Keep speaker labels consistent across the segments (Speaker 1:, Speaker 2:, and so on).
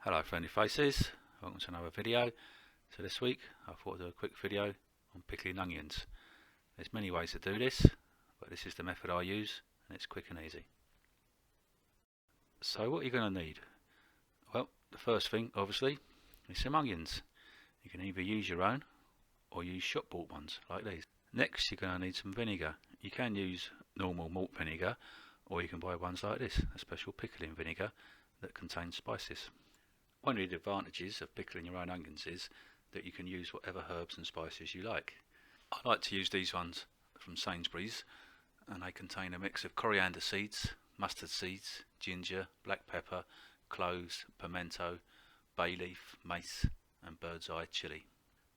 Speaker 1: Hello friendly faces, welcome to another video. So this week I thought I'd do a quick video on pickling onions. There's many ways to do this, but this is the method I use and it's quick and easy. So what are you going to need? Well, the first thing obviously is some onions. You can either use your own or use shop bought ones like these. Next you're going to need some vinegar. You can use normal malt vinegar or you can buy ones like this, a special pickling vinegar that contains spices. One of the advantages of pickling your own onions is that you can use whatever herbs and spices you like. I like to use these ones from Sainsbury's, and they contain a mix of coriander seeds, mustard seeds, ginger, black pepper, cloves, pimento, bay leaf, mace and bird's eye chilli.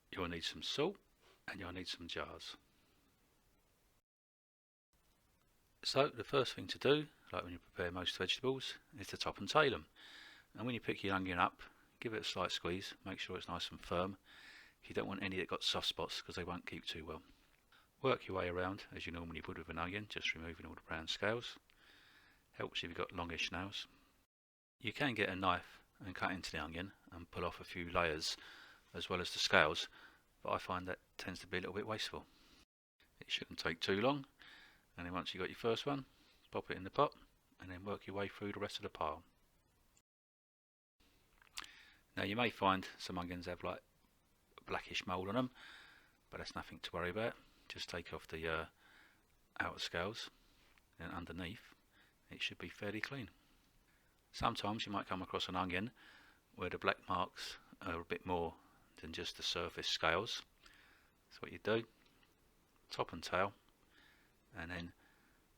Speaker 1: You'll need some salt and you'll need some jars. So the first thing to do, like when you prepare most vegetables, is to top and tail them. And when you pick your onion up, give it a slight squeeze, make sure it's nice and firm. You don't want any that got soft spots because they won't keep too well. Work your way around as you normally would with an onion, just removing all the brown scales. Helps if you've got longish nails. You can get a knife and cut into the onion and pull off a few layers as well as the scales, but I find that tends to be a little bit wasteful. It shouldn't take too long, and then once you've got your first one, pop it in the pot and then work your way through the rest of the pile. Now you may find some onions have like blackish mould on them, but that's nothing to worry about. Just take off the outer scales, and underneath it should be fairly clean. Sometimes you might come across an onion where the black marks are a bit more than just the surface scales. So what you do, top and tail, and then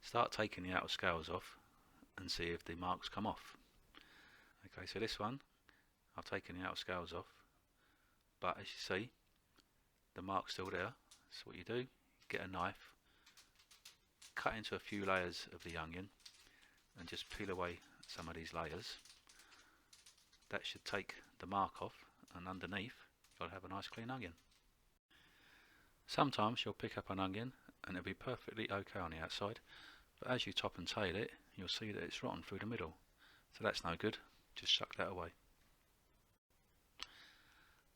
Speaker 1: start taking the outer scales off and see if the marks come off. Okay, so this one I've taken the outer scales off, but as you see, the mark's still there. So what you do, get a knife, cut into a few layers of the onion, and just peel away some of these layers. That should take the mark off, and underneath you'll have a nice clean onion. Sometimes you'll pick up an onion and it'll be perfectly okay on the outside, but as you top and tail it, you'll see that it's rotten through the middle. So that's no good, just chuck that away.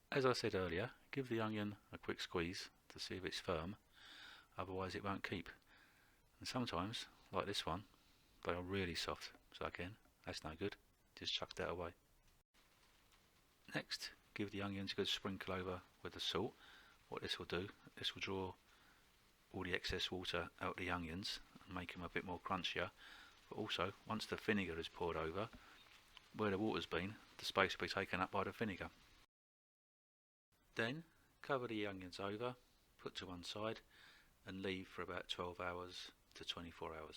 Speaker 1: As I said earlier, give the onion a quick squeeze to see if it's firm, otherwise it won't keep. And sometimes, like this one, they are really soft, so again, that's no good, just chuck that away. Next, give the onions a good sprinkle over with the salt. What this will do, this will draw all the excess water out of the onions and make them a bit more crunchier, but also, once the vinegar is poured over, where the water's been, the space will be taken up by the vinegar. Then cover the onions over, put to one side and leave for about 12 hours to 24 hours.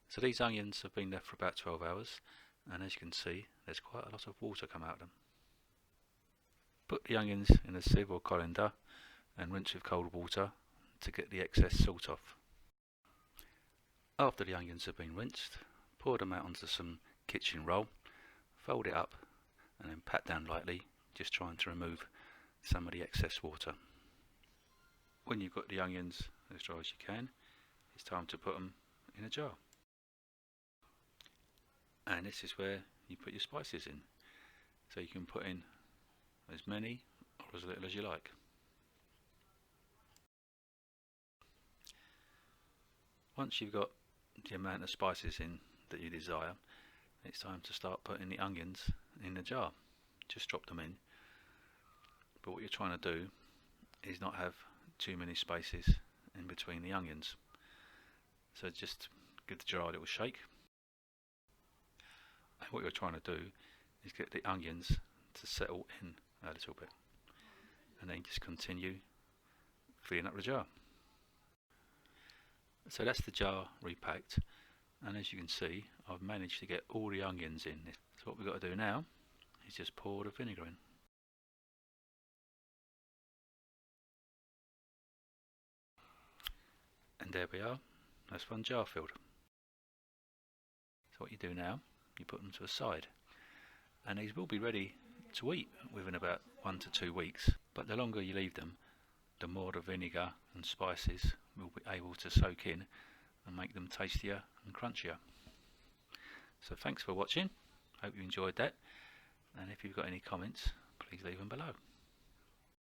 Speaker 1: So these onions have been left for about 12 hours, and as you can see there's quite a lot of water come out of them. Put the onions in a sieve or colander and rinse with cold water to get the excess salt off. After the onions have been rinsed, pour them out onto some kitchen roll, fold it up and then pat down lightly, just trying to remove some of the excess water. When you've got the onions as dry as you can, it's time to put them in a jar. And this is where you put your spices in. So you can put in as many or as little as you like. Once you've got the amount of spices in that you desire, it's time to start putting the onions in the jar. Just drop them in, but what you're trying to do is not have too many spaces in between the onions, so just give the jar a little shake, and what you're trying to do is get the onions to settle in a little bit, and then just continue filling up the jar. So that's the jar repacked, and as you can see I've managed to get all the onions in. So what we've got to do now is just pour the vinegar in. And there we are, that's one jar filled. So what you do now, you put them to a side, and these will be ready to eat within about 1 to 2 weeks, but the longer you leave them, the more the vinegar and spices will be able to soak in and make them tastier and crunchier. So thanks for watching. Hope you enjoyed that, and if you've got any comments, please leave them below.